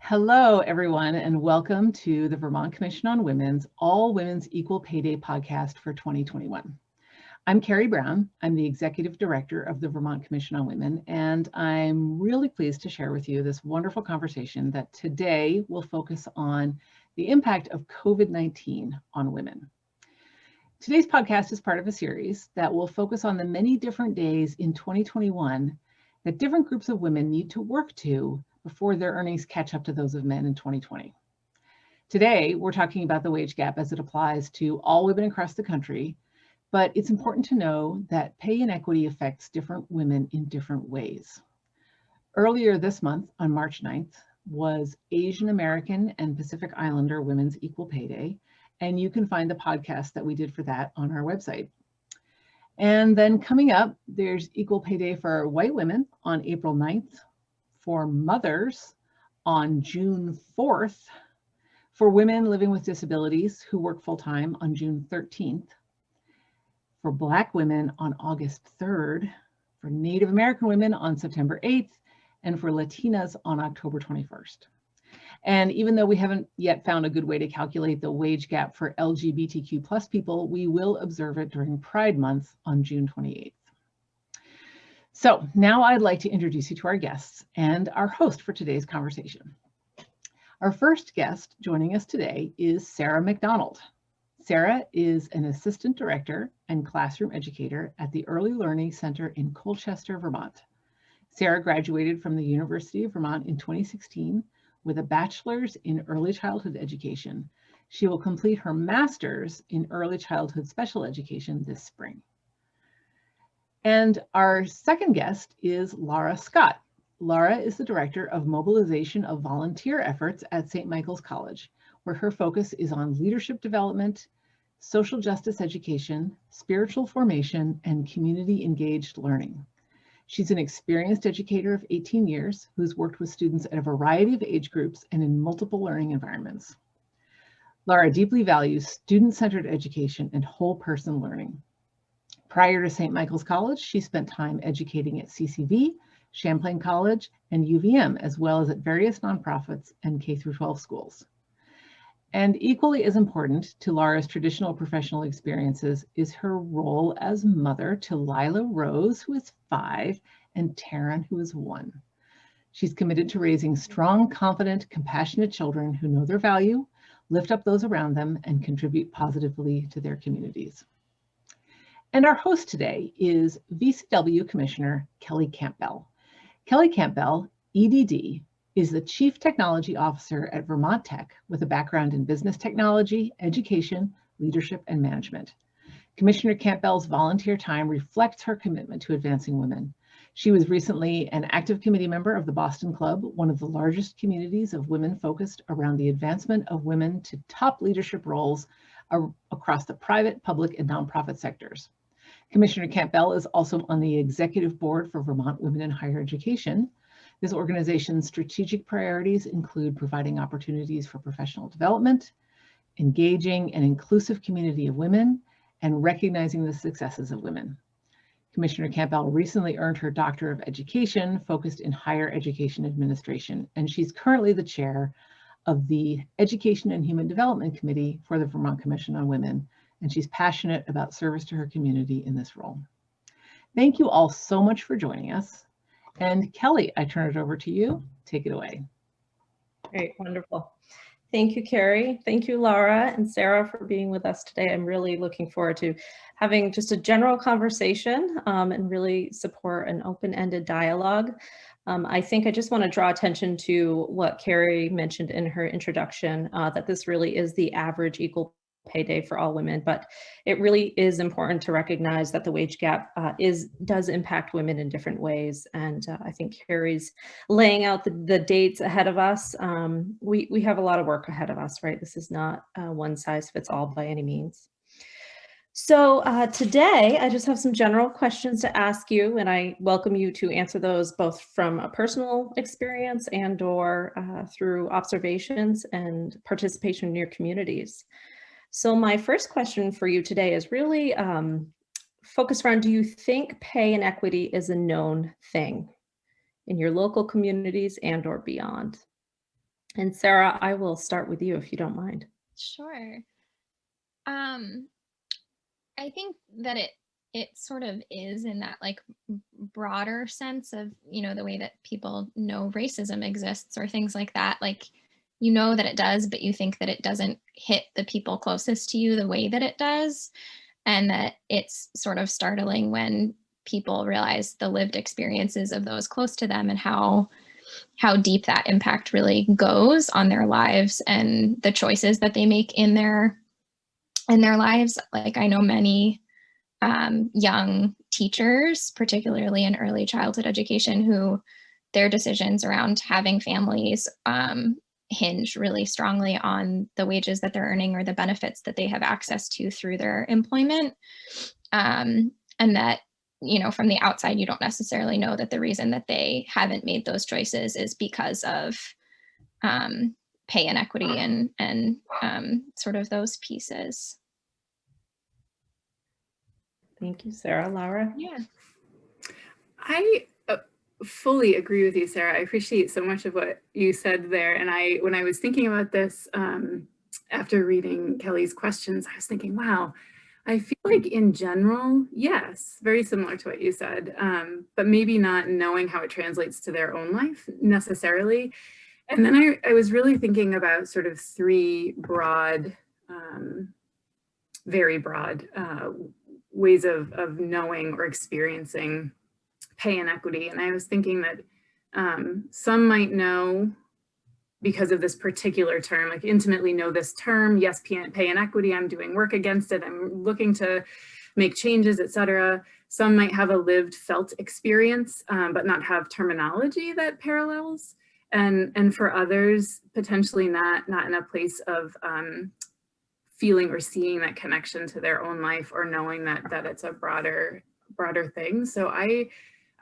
Hello, everyone, and welcome to the Vermont Commission on Women's All Women's Equal Pay Day podcast for 2021. I'm Cary Brown. I'm the Executive Director of the Vermont Commission on Women, and I'm really pleased to share with you this wonderful conversation that today will focus on the impact of COVID-19 on women. Today's podcast is part of a series that will focus on the many different days in 2021 that different groups of women need to work to before their earnings catch up to those of men in 2020. Today, we're talking about the wage gap as it applies to all women across the country, but it's important to know that pay inequity affects different women in different ways. Earlier this month, on March 9th, was Asian American and Pacific Islander Women's Equal Pay Day, and you can find the podcast that we did for that on our website. And then coming up, there's Equal Pay Day for white women on April 9th, for mothers on June 4th, for women living with disabilities who work full-time on June 13th, for Black women on August 3rd, for Native American women on September 8th, and for Latinas on October 21st. And even though we haven't yet found a good way to calculate the wage gap for LGBTQ+ people, we will observe it during Pride Month on June 28th. So now I'd like to introduce you to our guests and our host for today's conversation. Our first guest joining us today is Sarah MacDonald. Sarah is an assistant director and classroom educator at the Early Learning Center in Colchester, Vermont. Sarah graduated from the University of Vermont in 2016 with a bachelor's in early childhood education. She will complete her master's in early childhood special education this spring. And our second guest is Lara Scott. Lara is the director of Mobilization of Volunteer Efforts at St. Michael's College, where her focus is on leadership development, social justice education, spiritual formation, and community engaged learning. She's an experienced educator of 18 years who's worked with students at a variety of age groups and in multiple learning environments. Lara deeply values student-centered education and whole person learning. Prior to St. Michael's College, she spent time educating at CCV, Champlain College, and UVM, as well as at various nonprofits and K-12 schools. And equally as important to Lara's traditional professional experiences is her role as mother to Lila Rose, who is 5, and Taryn, who is 1. She's committed to raising strong, confident, compassionate children who know their value, lift up those around them, and contribute positively to their communities. And our host today is VCW Commissioner Kellie Campbell. Kellie Campbell, EDD, is the Chief Technology Officer at Vermont Tech with a background in business technology, education, leadership, and management. Commissioner Campbell's volunteer time reflects her commitment to advancing women. She was recently an active committee member of the Boston Club, one of the largest communities of women focused around the advancement of women to top leadership roles across the private, public, and nonprofit sectors. Commissioner Campbell is also on the executive board for Vermont Women in Higher Education. This organization's strategic priorities include providing opportunities for professional development, engaging an inclusive community of women, and recognizing the successes of women. Commissioner Campbell recently earned her Doctor of Education focused in higher education administration, and she's currently the chair of the Education and Human Development Committee for the Vermont Commission on Women, and she's passionate about service to her community in this role. Thank you all so much for joining us. And Kellie, I turn it over to you. Take it away. Great, wonderful. Thank you, Cary. Thank you, Lara and Sarah, for being with us today. I'm really looking forward to having just a general conversation and really support an open-ended dialogue. I think I just want to draw attention to what Cary mentioned in her introduction, that this really is the average equal pay day for all women, but it really is important to recognize that the wage gap does impact women in different ways. And I think Cary's laying out the dates ahead of us. We have a lot of work ahead of us, right? This is not one size fits all by any means. So today, I just have some general questions to ask you, and I welcome you to answer those both from a personal experience and or through observations and participation in your communities. So my first question for you today is really focused around, do you think pay inequity is a known thing in your local communities and or beyond? And Sarah, I will start with you if you don't mind. Sure. I think that it sort of is in that like broader sense of, you know, the way that people know racism exists or things like that. Like, you know that it does, but you think that it doesn't hit the people closest to you the way that it does. And that it's sort of startling when people realize the lived experiences of those close to them and how deep that impact really goes on their lives and the choices that they make in their lives. Like, I know many young teachers, particularly in early childhood education, who their decisions around having families hinge really strongly on the wages that they're earning or the benefits that they have access to through their employment. And that, you know, from the outside, you don't necessarily know that the reason that they haven't made those choices is because of pay inequity and sort of those pieces. Thank you, Sarah. Lara? Yeah. I fully agree with you, Sarah. I appreciate so much of what you said there. And when I was thinking about this, after reading Kellie's questions, I was thinking, wow, I feel like in general, yes, very similar to what you said, but maybe not knowing how it translates to their own life necessarily. And then I was really thinking about sort of three broad, very broad ways of knowing or experiencing pay inequity. And I was thinking that some might know because of this particular term, like intimately know this term, yes, pay inequity, I'm doing work against it, I'm looking to make changes, etc. Some might have a lived felt experience, but not have terminology that parallels. And for others, potentially not in a place of feeling or seeing that connection to their own life or knowing that it's a broader thing. So I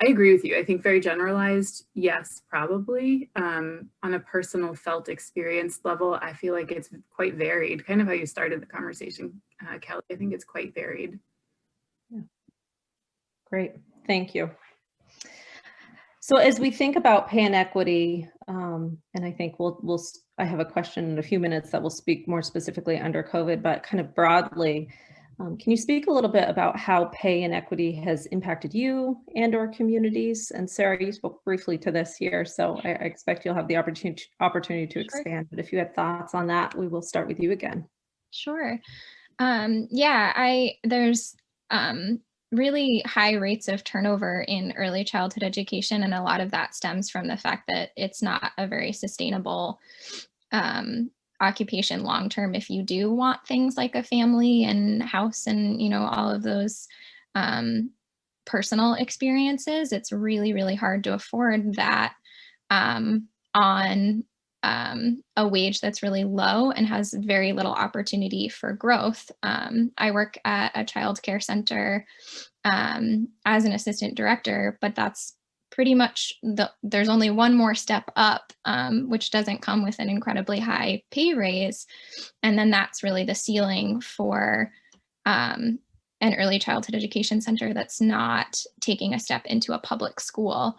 agree with you. I think very generalized, yes, probably. On a personal felt experience level, I feel like it's quite varied, kind of how you started the conversation, Kellie. I think it's quite varied. Yeah. Great, thank you. So as we think about pay inequity, and I think I have a question in a few minutes that will speak more specifically under COVID, but kind of broadly, can you speak a little bit about how pay inequity has impacted you and or communities? And Sarah, you spoke briefly to this here, so I expect you'll have the opportunity to expand, but if you had thoughts on that, we will start with you again. Sure. Yeah, there's really high rates of turnover in early childhood education, and a lot of that stems from the fact that it's not a very sustainable occupation long term if you do want things like a family and house and, you know, all of those personal experiences. It's really, really hard to afford that on a wage that's really low and has very little opportunity for growth. I work at a child care center as an assistant director, but that's pretty much there's only one more step up, which doesn't come with an incredibly high pay raise. And then that's really the ceiling for an early childhood education center that's not taking a step into a public school.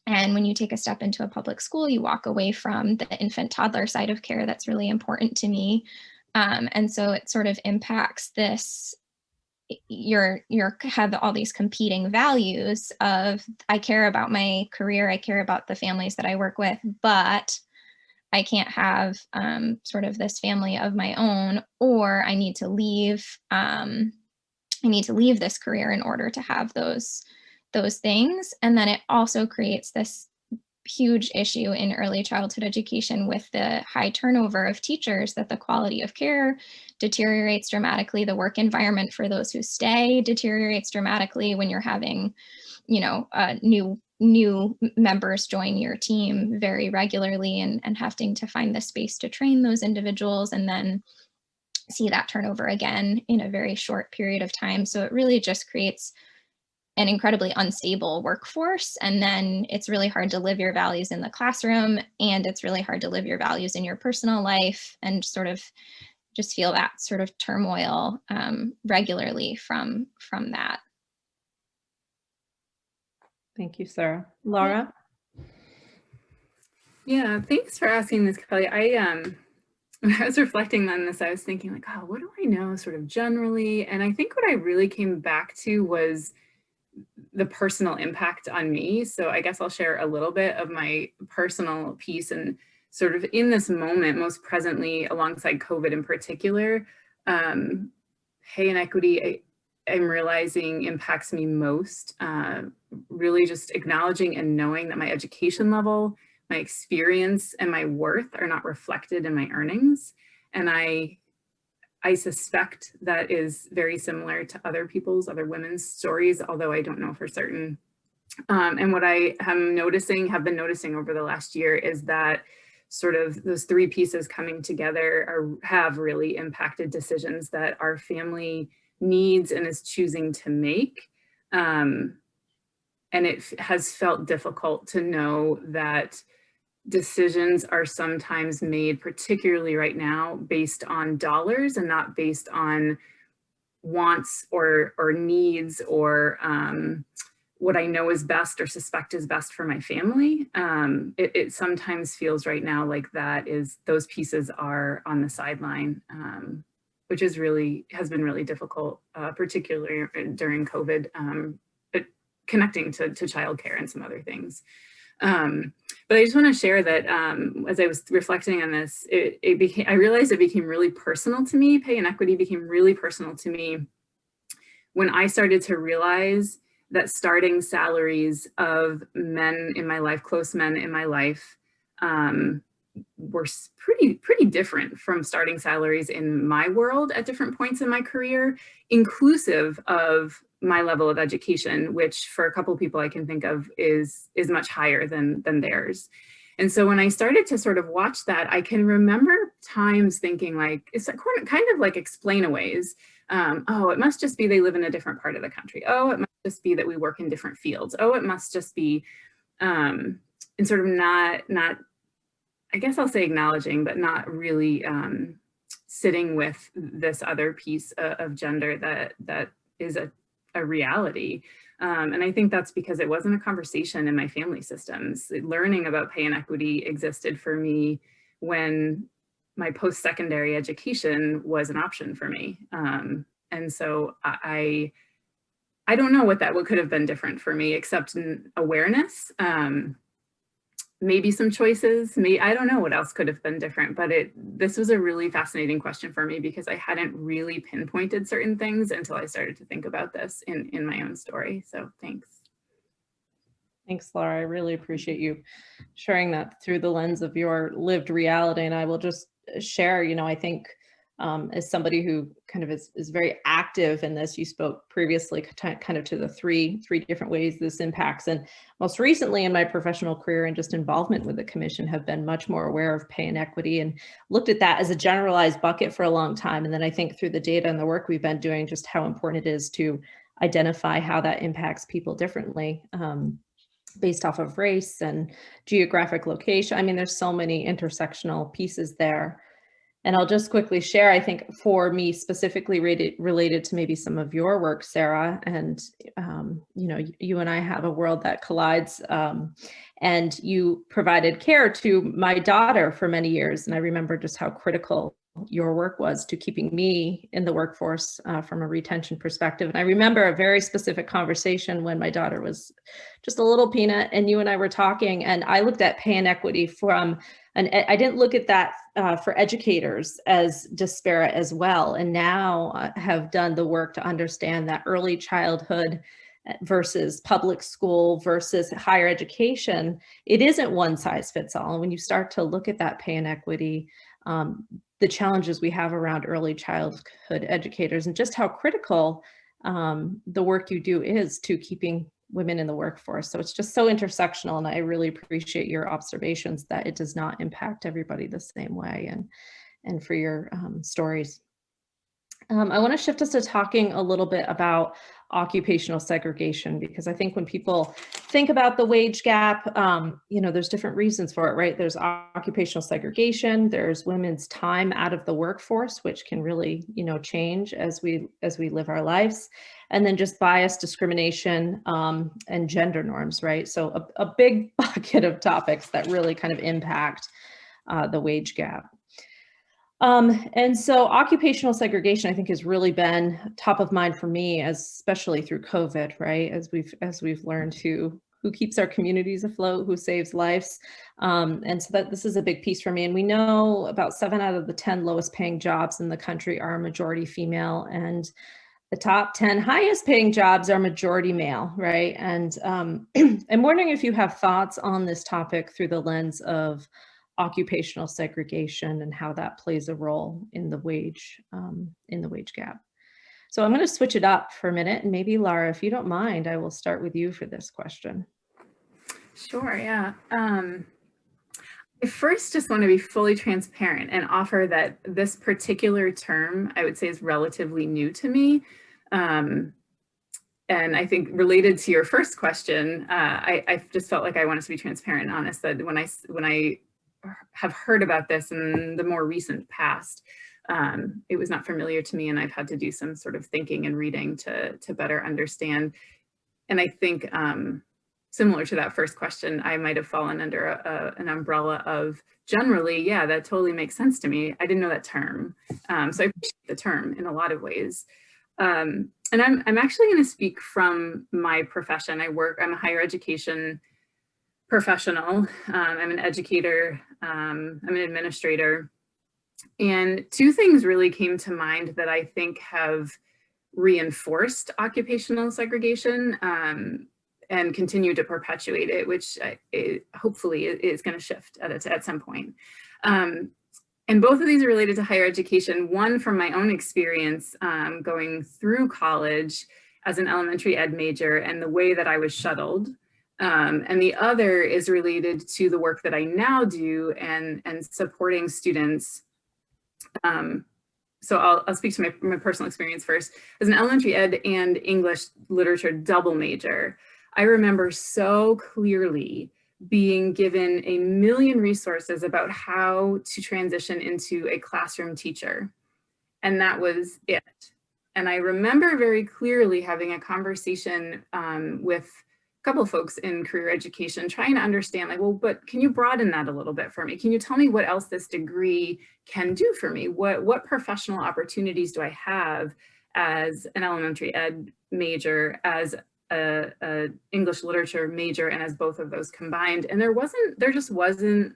And when you take a step into a public school, you walk away from the infant toddler side of care that's really important to me. And so it sort of impacts this, you have all these competing values of, I care about my career, I care about the families that I work with, but I can't have sort of this family of my own, or I need to leave this career in order to have those things. And then it also creates this huge issue in early childhood education with the high turnover of teachers, that the quality of care deteriorates dramatically. The work environment for those who stay deteriorates dramatically when you're having, you know, new members join your team very regularly and having to find the space to train those individuals and then see that turnover again in a very short period of time. So it really just creates an incredibly unstable workforce. And then it's really hard to live your values in the classroom, and it's really hard to live your values in your personal life and sort of just feel that sort of turmoil regularly from that. Thank you, Sarah. Lara? Yeah, thanks for asking this, Kelly. When I was reflecting on this, I was thinking like, oh, what do I know sort of generally? And I think what I really came back to was the personal impact on me. So I guess I'll share a little bit of my personal piece, and sort of in this moment, most presently alongside COVID in particular, pay inequity, I'm realizing impacts me most. Really just acknowledging and knowing that my education level, my experience, and my worth are not reflected in my earnings. And I suspect that is very similar to other women's stories, although I don't know for certain. And what I have been noticing over the last year is that sort of those three pieces coming together have really impacted decisions that our family needs and is choosing to make. And it has felt difficult to know that decisions are sometimes made, particularly right now, based on dollars and not based on wants or needs or what I know is best or suspect is best for my family. It sometimes feels right now like those pieces are on the sideline, which has been really difficult, particularly during COVID, but connecting to childcare and some other things. But I just want to share that as I was reflecting on this, I realized it became really personal to me. Pay inequity became really personal to me when I started to realize that starting salaries of men in my life, close men in my life, were pretty different from starting salaries in my world at different points in my career, inclusive of my level of education, which for a couple of people I can think of is much higher than theirs. And so when I started to sort of watch that, I can remember times thinking like, it's kind of like explain-aways. Oh, it must just be they live in a different part of the country. Oh, it must just be that we work in different fields. Oh, it must just be, and sort of not, I guess I'll say acknowledging, but not really sitting with this other piece of gender that is a reality. And I think that's because it wasn't a conversation in my family systems. Learning about pay inequity existed for me when my post-secondary education was an option for me. And so I don't know what could have been different for me, except in awareness. Maybe some choices, I don't know what else could have been different, but this was a really fascinating question for me because I hadn't really pinpointed certain things until I started to think about this in my own story. So thanks. Thanks, Lara. I really appreciate you sharing that through the lens of your lived reality. And I will just share, I think as somebody who kind of is very active in this, you spoke previously kind of to the three different ways this impacts. And most recently in my professional career and just involvement with the commission have been much more aware of pay inequity and looked at that as a generalized bucket for a long time. And then I think through the data and the work we've been doing, just how important it is to identify how that impacts people differently. Based off of race and geographic location. I mean, there's so many intersectional pieces there. And I'll just quickly share, I think for me specifically related to maybe some of your work, Sarah, and you and I have a world that collides, and you provided care to my daughter for many years. And I remember just how critical your work was to keeping me in the workforce from a retention perspective. And I remember a very specific conversation when my daughter was just a little peanut and you and I were talking, and I looked at pay inequity from, and I didn't look at that for educators as disparate as well. And now have done the work to understand that early childhood versus public school versus higher education, it isn't one size fits all. And when you start to look at that pay inequity, the challenges we have around early childhood educators and just how critical the work you do is to keeping women in the workforce. So it's just so intersectional, and I really appreciate your observations that it does not impact everybody the same way, and for your stories. I want to shift us to talking a little bit about occupational segregation, because I think when people think about the wage gap, you know, there's different reasons for it, right? There's occupational segregation, there's women's time out of the workforce, which can really, you know, change as we live our lives, and then just bias, discrimination, and gender norms, right? So a big bucket of topics that really kind of impact the wage gap. And so occupational segregation, I think, has really been top of mind for me, especially through COVID, right? As we've learned who keeps our communities afloat, who saves lives. And so that this is a big piece for me. And we know about 7 out of the 10 lowest paying jobs in the country are majority female, and the top 10 highest paying jobs are majority male, right? And I'm wondering if you have thoughts on this topic through the lens of occupational segregation and how that plays a role in the wage gap. So I'm going to switch it up for a minute, and maybe Lara, if you don't mind, I will start with you for this question. Sure, yeah. I first just want to be fully transparent and offer that this particular term, I would say, is relatively new to me. And I think related to your first question, I just felt like I wanted to be transparent and honest that when I have heard about this in the more recent past, it was not familiar to me, and I've had to do some sort of thinking and reading to better understand. And I think similar to that first question, I might have fallen under an umbrella of generally, yeah, that totally makes sense to me. I didn't know that term. So I appreciate the term in a lot of ways. And I'm actually going to speak from my profession. I'm a higher education professional. I'm an educator. I'm an administrator. And 2 things really came to mind that I think have reinforced occupational segregation and continue to perpetuate it, which hopefully is going to shift at some point. And both of these are related to higher education. One from my own experience going through college as an elementary ed major and the way that I was shuttled. And the other is related to the work that I now do and supporting students. So I'll speak to my personal experience first. As an elementary ed and English literature double major, I remember so clearly being given a million resources about how to transition into a classroom teacher. And that was it. And I remember very clearly having a conversation with couple of folks in career education trying to understand, like, well, but can you broaden that a little bit for me? Can you tell me what else this degree can do for me? What professional opportunities do I have as an elementary ed major, as a English literature major, and as both of those combined? And there just wasn't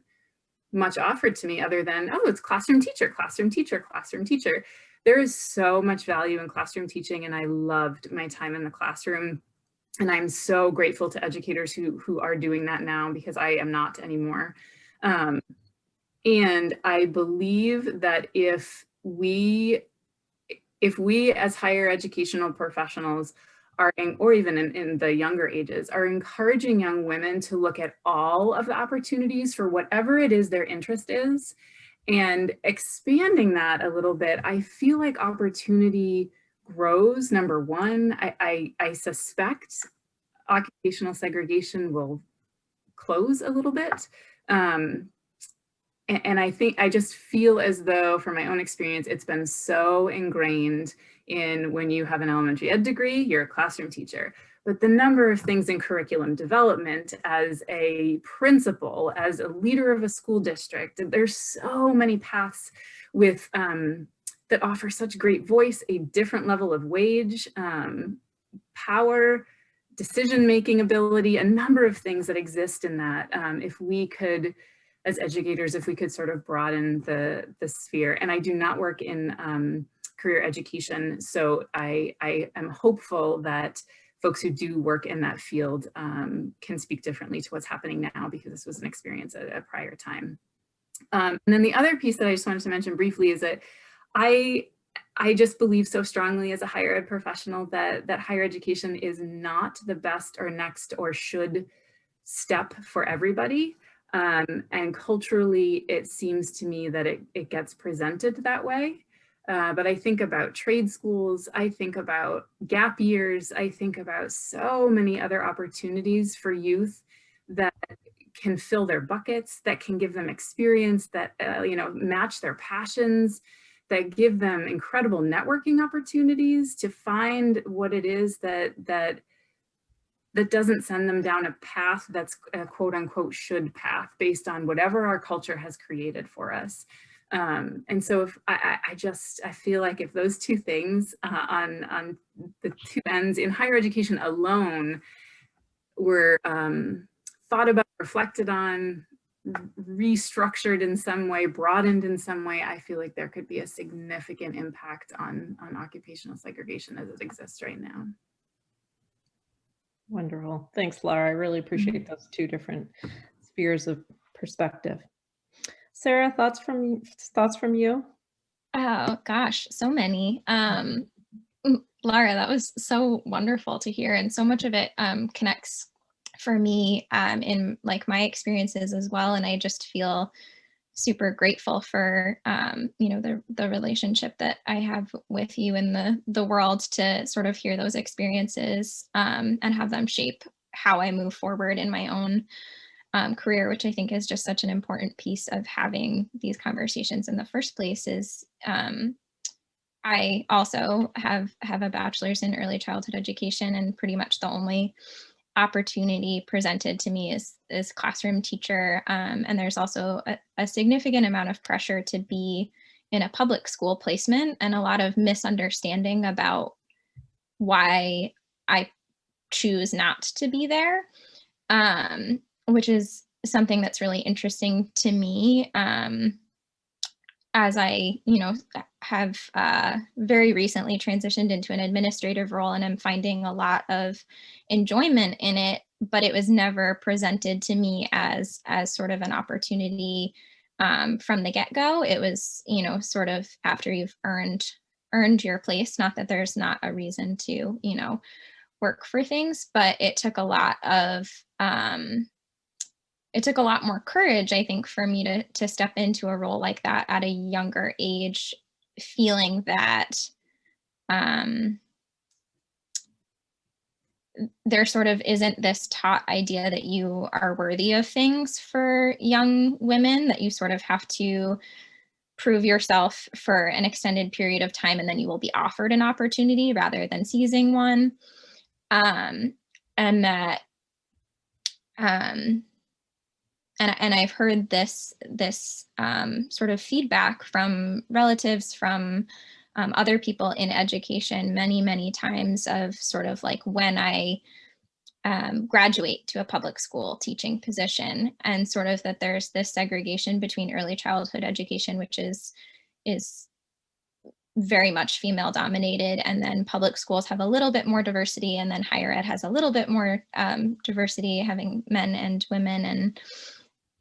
much offered to me other than, oh, it's classroom teacher, classroom teacher, classroom teacher. There is so much value in classroom teaching, and I loved my time in the classroom. And I'm so grateful to educators who are doing that now, because I am not anymore. And I believe that if we as higher educational professionals are, or even in the younger ages, are encouraging young women to look at all of the opportunities for whatever it is their interest is, and expanding that a little bit, I feel like opportunity grows. Number one, I suspect occupational segregation will close a little bit. And I just feel as though, from my own experience, it's been so ingrained in when you have an elementary ed degree, you're a classroom teacher. But the number of things in curriculum development, as a principal, as a leader of a school district, there's so many paths with that offer such great voice, a different level of wage, power, decision-making ability, a number of things that exist in that. If we could, as educators, if we could sort of broaden the sphere. And I do not work in career education, so I am hopeful that folks who do work in that field can speak differently to what's happening now, because this was an experience at a prior time. And then the other piece that I just wanted to mention briefly is that I just believe so strongly as a higher ed professional that higher education is not the best or next or should step for everybody. And culturally, it seems to me that it gets presented that way. But I think about trade schools, I think about gap years, I think about so many other opportunities for youth that can fill their buckets, that can give them experience, that match their passions, that give them incredible networking opportunities to find what it is that doesn't send them down a path that's a quote unquote should path based on whatever our culture has created for us. And so if I feel like if those two things on the two ends in higher education alone were thought about, reflected on, restructured in some way, broadened in some way, I feel like there could be a significant impact on occupational segregation as it exists right now. Wonderful. Thanks, Lara. I really appreciate those two different spheres of perspective. Sarah, thoughts from you? Oh gosh, so many. Lara, that was so wonderful to hear, and so much of it connects for me in like my experiences as well. And I just feel super grateful for the relationship that I have with you in the world to sort of hear those experiences and have them shape how I move forward in my own career, which I think is just such an important piece of having these conversations in the first place. Is I also have a bachelor's in early childhood education, and pretty much the only opportunity presented to me is classroom teacher. And there's also a significant amount of pressure to be in a public school placement, and a lot of misunderstanding about why I choose not to be there, which is something that's really interesting to me. As I, have very recently transitioned into an administrative role, and I'm finding a lot of enjoyment in it, but it was never presented to me as sort of an opportunity from the get-go. It was, sort of after you've earned your place. Not that there's not a reason to, work for things, but it took a lot more courage, I think, for me to step into a role like that at a younger age, feeling that there sort of isn't this taught idea that you are worthy of things for young women, that you sort of have to prove yourself for an extended period of time, and then you will be offered an opportunity rather than seizing one. And that and I've heard this sort of feedback from relatives, from other people in education many times, of sort of like when I graduate to a public school teaching position, and sort of that there's this segregation between early childhood education, which is very much female dominated, and then public schools have a little bit more diversity, and then higher ed has a little bit more diversity, having men and women and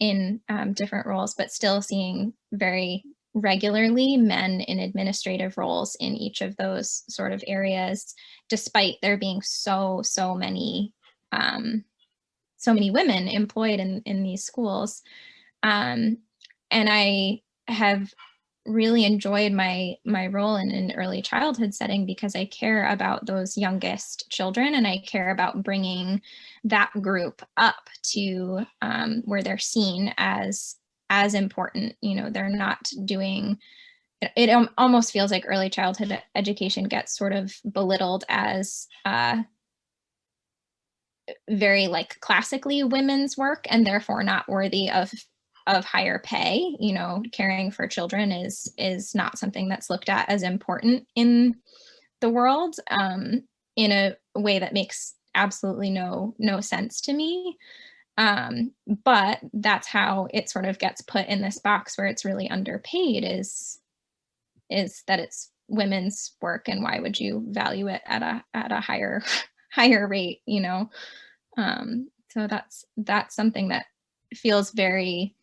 in different roles, but still seeing very regularly men in administrative roles in each of those sort of areas, despite there being so many women employed in these schools. And I have really enjoyed my role in an early childhood setting, because I care about those youngest children, and I care about bringing that group up to where they're seen as important. They're not doing, it almost feels like early childhood education gets sort of belittled as very like classically women's work, and therefore not worthy of higher pay. Caring for children is not something that's looked at as important in the world, in a way that makes absolutely no sense to me. But that's how it sort of gets put in this box where it's really underpaid, is that it's women's work, and why would you value it at a higher rate, so that's something that feels very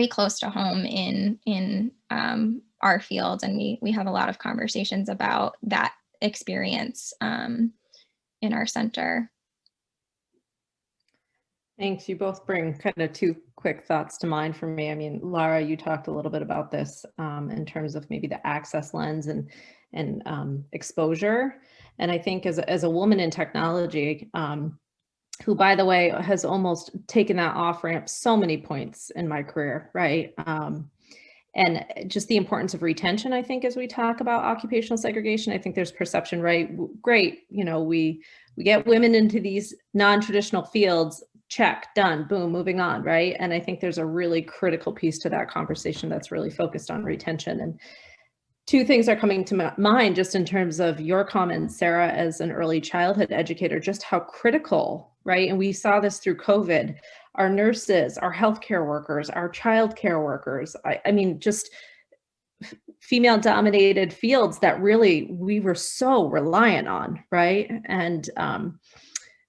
close to home in our field, and we have a lot of conversations about that experience in our center. Thanks. You both bring kind of two quick thoughts to mind for me. I mean, Lara, you talked a little bit about this in terms of maybe the access lens and exposure. And I think as a woman in technology, who, by the way, has almost taken that off ramp so many points in my career, right? And just the importance of retention, I think, as we talk about occupational segregation, I think there's perception, right? Great, you know, we get women into these non-traditional fields, check, done, boom, moving on, right? And I think there's a really critical piece to that conversation that's really focused on retention. And two things are coming to mind just in terms of your comments, Sarah, as an early childhood educator, just how critical, right? And we saw this through COVID, our nurses, our healthcare workers, our childcare workers, I mean, just female dominated fields that really we were so reliant on, right? And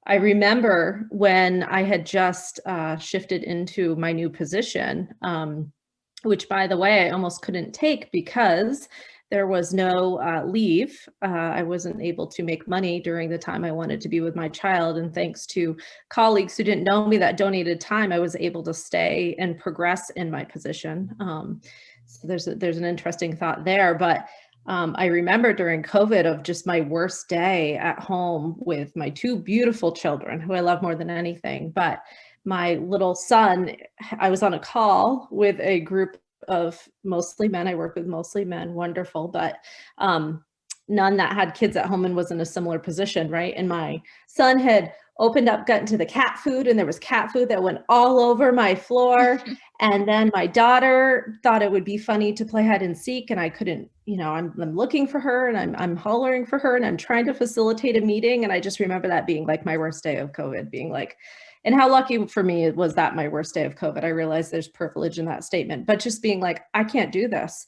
I remember when I had just shifted into my new position, which, by the way, I almost couldn't take because there was no leave. I wasn't able to make money during the time I wanted to be with my child. And thanks to colleagues who didn't know me that donated time, I was able to stay and progress in my position. So there's an interesting thought there. But I remember during COVID of just my worst day at home with my two beautiful children, who I love more than anything. But my little son, I was on a call with a group of mostly men. I work with mostly men, wonderful, but none that had kids at home and was in a similar position, right? And my son had opened up, got into the cat food, and there was cat food that went all over my floor. And then my daughter thought it would be funny to play hide and seek, and I couldn't, you know, I'm looking for her, and I'm hollering for her, and I'm trying to facilitate a meeting. And I just remember that being like my worst day of COVID, being like, and how lucky for me was that my worst day of COVID. I realized there's privilege in that statement, but just being like, I can't do this,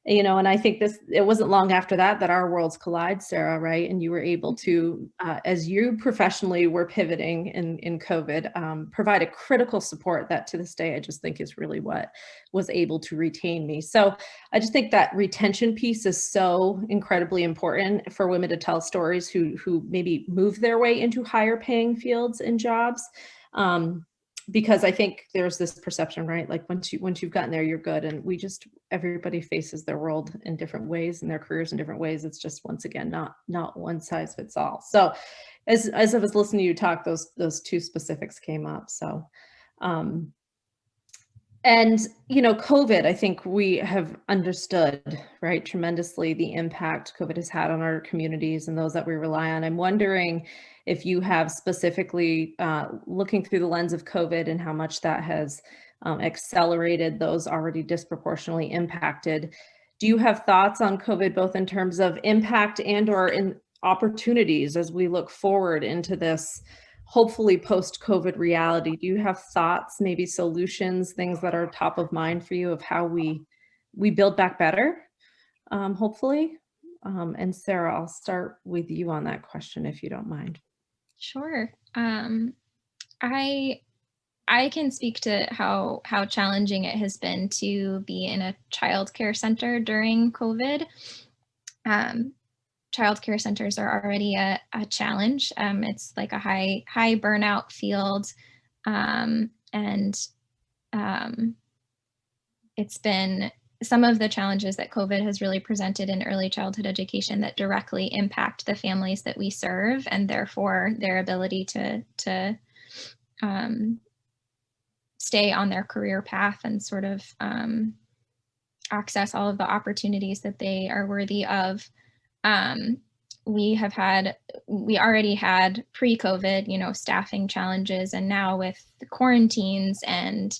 you know. And I think it wasn't long after that our worlds collide, Sarah, right? And you were able to, as you professionally were pivoting in COVID, provide a critical support that to this day, I just think is really what was able to retain me. So I just think that retention piece is so incredibly important for women to tell stories who maybe move their way into higher paying fields and jobs. Because I think there's this perception, right? Like once you've gotten there, you're good. And everybody faces their world in different ways and their careers in different ways. It's just, once again, not one size fits all. So as I was listening to you talk, those two specifics came up. So, and, you know, COVID, I think we have understood, right, tremendously the impact COVID has had on our communities and those that we rely on. I'm wondering if you have specifically looking through the lens of COVID and how much that has accelerated those already disproportionately impacted. Do you have thoughts on COVID, both in terms of impact and or in opportunities as we look forward into this hopefully post-COVID reality? Do you have thoughts, maybe solutions, things that are top of mind for you of how we build back better, hopefully? And Sarah, I'll start with you on that question, if you don't mind. Sure. I can speak to how challenging it has been to be in a childcare center during COVID. Childcare centers are already a challenge. It's like a high burnout field, and it's been some of the challenges that COVID has really presented in early childhood education that directly impact the families that we serve, and therefore their ability to stay on their career path and sort of access all of the opportunities that they are worthy of. We already had pre-COVID, you know, staffing challenges, and now with the quarantines and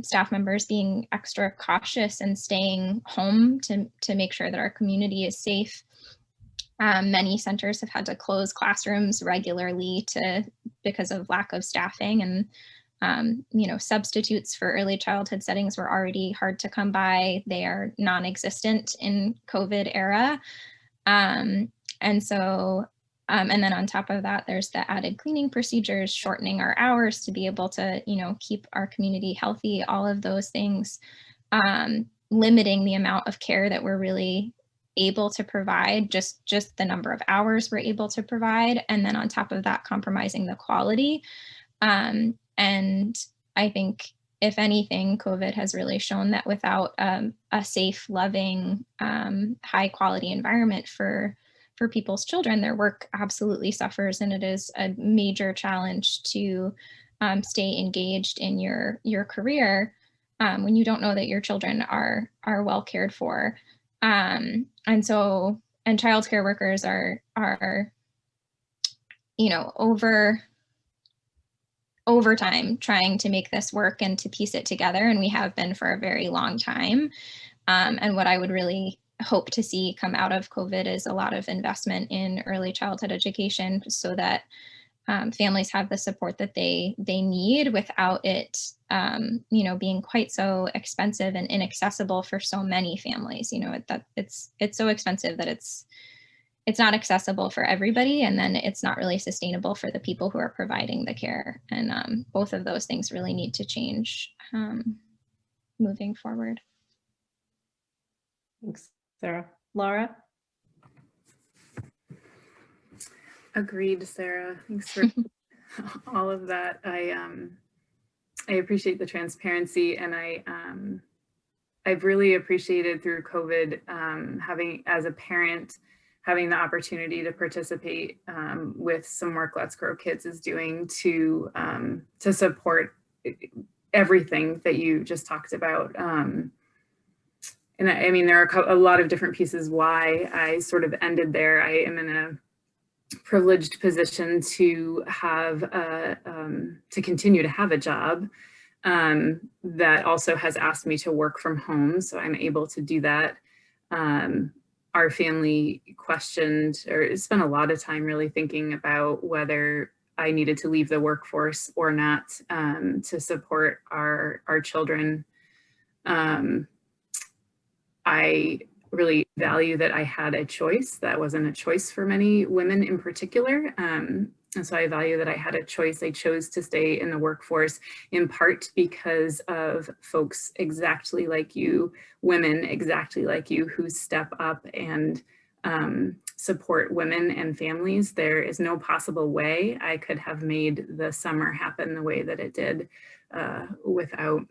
staff members being extra cautious and staying home to make sure that our community is safe. Many centers have had to close classrooms regularly because of lack of staffing, and you know, substitutes for early childhood settings were already hard to come by. They are non-existent in COVID era. And so, and then on top of that, there's the added cleaning procedures, shortening our hours to be able to, you know, keep our community healthy, all of those things, limiting the amount of care that we're really able to provide, just the number of hours we're able to provide. And then on top of that, compromising the quality. And And I think, if anything, COVID has really shown that without a safe, loving, high quality environment for people's children, their work absolutely suffers. And it is a major challenge to stay engaged in your career when you don't know that your children are well cared for. And childcare workers are overtime trying to make this work and to piece it together, and we have been for a very long time. And what I would really hope to see come out of COVID is a lot of investment in early childhood education, so that families have the support that they need without it being quite so expensive and inaccessible for so many families. That it's so expensive that it's not accessible for everybody, and then it's not really sustainable for the people who are providing the care. And both of those things really need to change moving forward. Thanks, Sarah. Lara? Agreed, Sarah. Thanks for all of that. I appreciate the transparency, and I've really appreciated through COVID as a parent, having the opportunity to participate with some work Let's Grow Kids is doing to support everything that you just talked about. And I mean, there are a lot of different pieces why I sort of ended there. I am in a privileged position to have to continue to have a job that also has asked me to work from home, so I'm able to do that. Our family questioned or spent a lot of time really thinking about whether I needed to leave the workforce or not to support our children. I really value that I had a choice. That wasn't a choice for many women in particular. And so I value that I had a choice. I chose to stay in the workforce in part because of folks exactly like you, women exactly like you, who step up and support women and families. There is no possible way I could have made the summer happen the way that it did without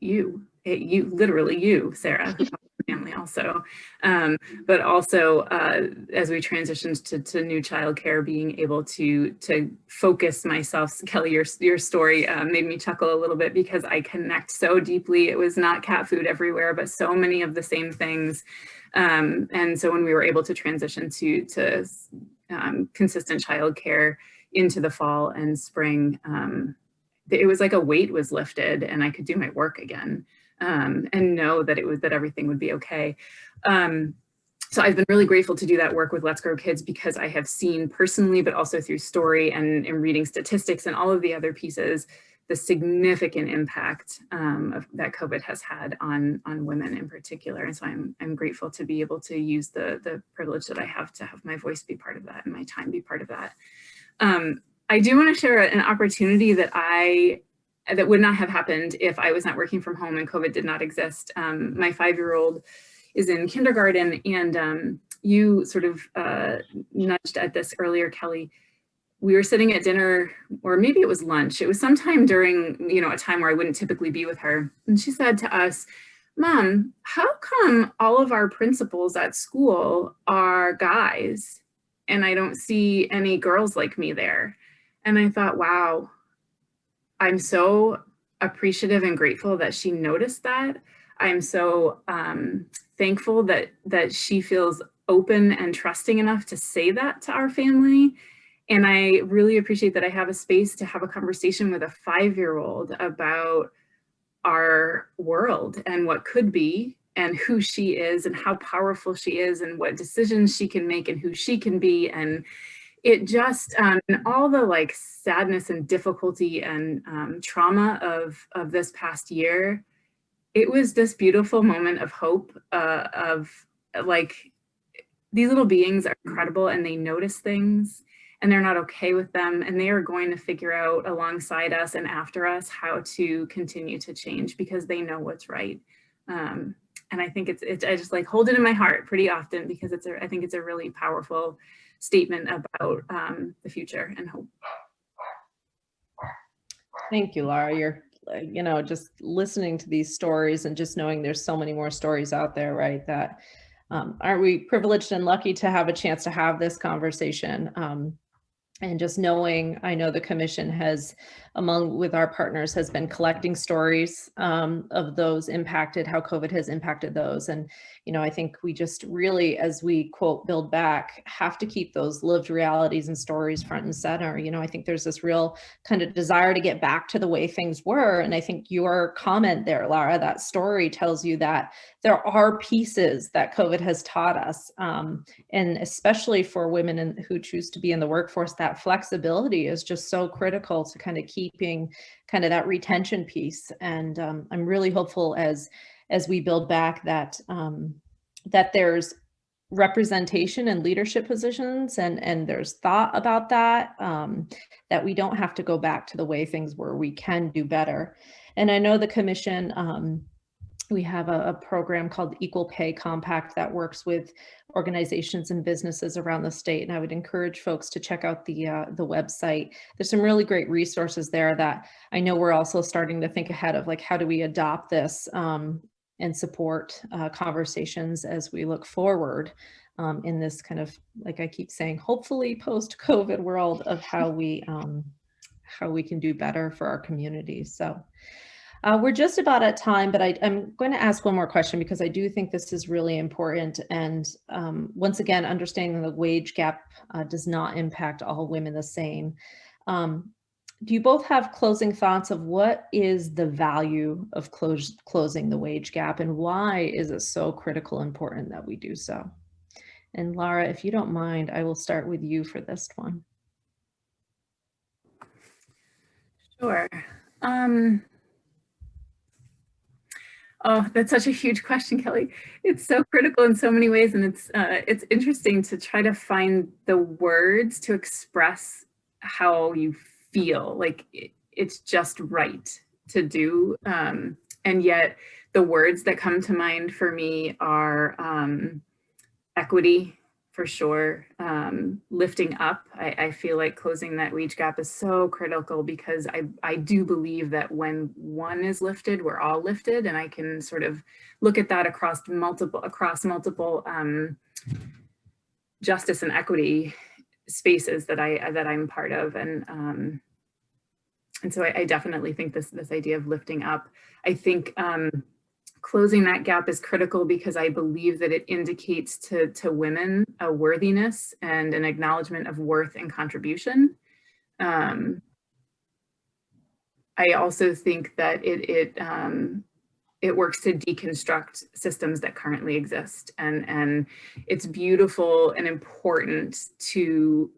you, Sarah, family also, but also as we transitioned to new childcare, being able to focus myself. Kellie, your story made me chuckle a little bit because I connect so deeply. It was not cat food everywhere, but so many of the same things. And so when we were able to transition to consistent childcare into the fall and spring, it was like a weight was lifted and I could do my work again. And know that that everything would be okay. So I've been really grateful to do that work with Let's Grow Kids because I have seen personally, but also through story and in reading statistics and all of the other pieces, the significant impact that COVID has had on women in particular. And so I'm grateful to be able to use the privilege that I have to have my voice be part of that and my time be part of that. I do want to share an opportunity that would not have happened if I was not working from home and COVID did not exist. My 5-year-old is in kindergarten, and you sort of nudged at this earlier, Kellie. We were sitting at dinner, or maybe it was lunch. It was sometime during, a time where I wouldn't typically be with her. And she said to us, "Mom, how come all of our principals at school are guys and I don't see any girls like me there?" And I thought, wow, I'm so appreciative and grateful that she noticed that. I'm so thankful that she feels open and trusting enough to say that to our family. And I really appreciate that I have a space to have a conversation with a 5-year-old about our world and what could be and who she is and how powerful she is and what decisions she can make and who she can be. And it just, and all the sadness and difficulty and trauma of this past year, it was this beautiful moment of hope of these little beings are incredible and they notice things and they're not okay with them. And they are going to figure out alongside us and after us how to continue to change because they know what's right. And I think I just hold it in my heart pretty often because I think it's a really powerful statement about the future and hope. Thank you, Lara. You're, just listening to these stories and just knowing there's so many more stories out there, right? That aren't we privileged and lucky to have a chance to have this conversation? And just knowing, I know the commission has, with our partners, has been collecting stories of those impacted, how COVID has impacted those. And, I think we just really, as we quote, build back, have to keep those lived realities and stories front and center. I think there's this real kind of desire to get back to the way things were. And I think your comment there, Lara, that story tells you that there are pieces that COVID has taught us. And especially for women who choose to be in the workforce, that flexibility is just so critical to kind of keeping kind of that retention piece. And I'm really hopeful as we build back that that there's representation in leadership positions and there's thought about that, that we don't have to go back to the way things were. We can do better. And I know the commission, we have a program called Equal Pay Compact that works with organizations and businesses around the state. And I would encourage folks to check out the website. There's some really great resources there that I know we're also starting to think ahead of, like, how do we adopt this and support conversations as we look forward in this kind of, like I keep saying, hopefully post-COVID world of how we can do better for our communities. So we're just about at time, but I'm going to ask one more question because I do think this is really important. And once again, understanding the wage gap does not impact all women the same. Do you both have closing thoughts of what is the value of closing the wage gap and why is it so critical and important that we do so? And Lara, if you don't mind, I will start with you for this one. Sure. Oh, that's such a huge question, Kelly. It's so critical in so many ways, and it's interesting to try to find the words to express how you feel like it's just right to do. And yet the words that come to mind for me are equity, for sure. Lifting up. I feel like closing that wage gap is so critical because I do believe that when one is lifted, we're all lifted, and I can sort of look at that across multiple justice and equity spaces that I'm part of, and so I definitely think this idea of lifting up. I think closing that gap is critical because I believe that it indicates to women a worthiness and an acknowledgement of worth and contribution. I also think that it works to deconstruct systems that currently exist, and it's beautiful and important to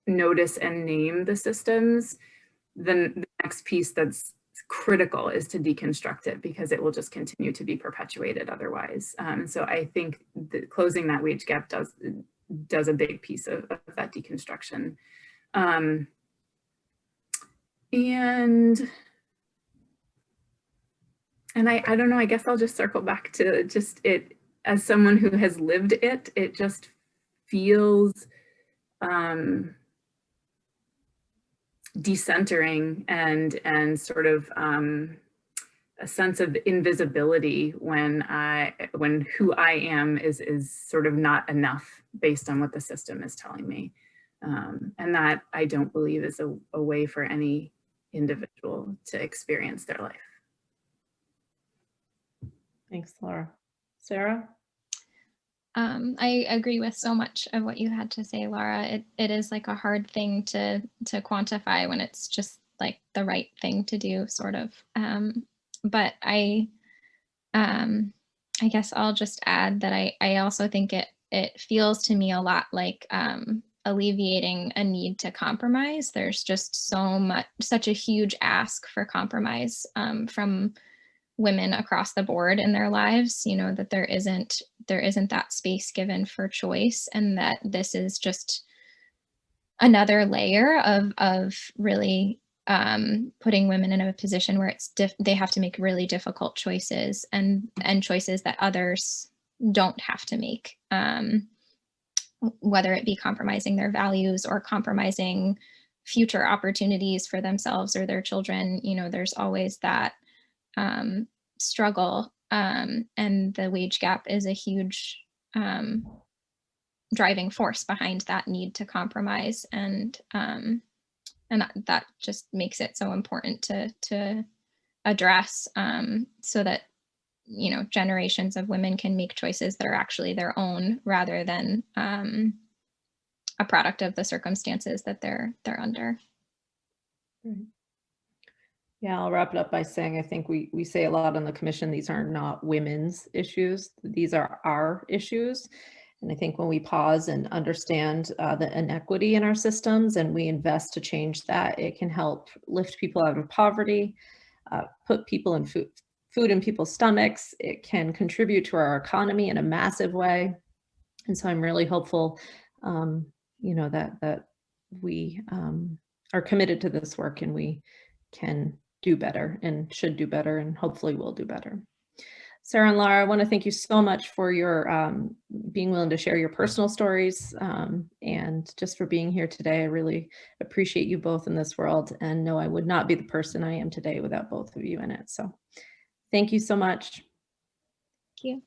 notice and name the systems. Then the next piece that's critical is to deconstruct it because it will just continue to be perpetuated otherwise. So I think that closing that wage gap does a big piece of that deconstruction. And I don't know, I guess I'll just circle back to just it, as someone who has lived it, it just feels decentering and sort of a sense of invisibility when who I am is sort of not enough based on what the system is telling me. And that I don't believe is a way for any individual to experience their life. Thanks, Lara. Sarah? I agree with so much of what you had to say, Lara. It is like a hard thing to quantify when it's just like the right thing to do, sort of. But I guess I'll just add that I also think it feels to me a lot like alleviating a need to compromise. There's just such a huge ask for compromise from women across the board in their lives, that there isn't that space given for choice, and that this is just another layer of really putting women in a position where they have to make really difficult choices and choices that others don't have to make, whether it be compromising their values or compromising future opportunities for themselves or their children, you know, there's always that struggle, and the wage gap is a huge driving force behind that need to compromise, and that just makes it so important to address, so that, you know, generations of women can make choices that are actually their own rather than a product of the circumstances that they're under. Yeah, I'll wrap it up by saying I think we say a lot on the commission, these are not women's issues, these are our issues. And I think when we pause and understand the inequity in our systems and we invest to change that, it can help lift people out of poverty, put people in food in people's stomachs. It can contribute to our economy in a massive way. And so I'm really hopeful, you know, that we are committed to this work and we can do better and should do better and hopefully will do better. Sarah and Lara, I want to thank you so much for your being willing to share your personal stories and just for being here today. I really appreciate you both in this world and know I would not be the person I am today without both of you in it. So thank you so much. Thank you.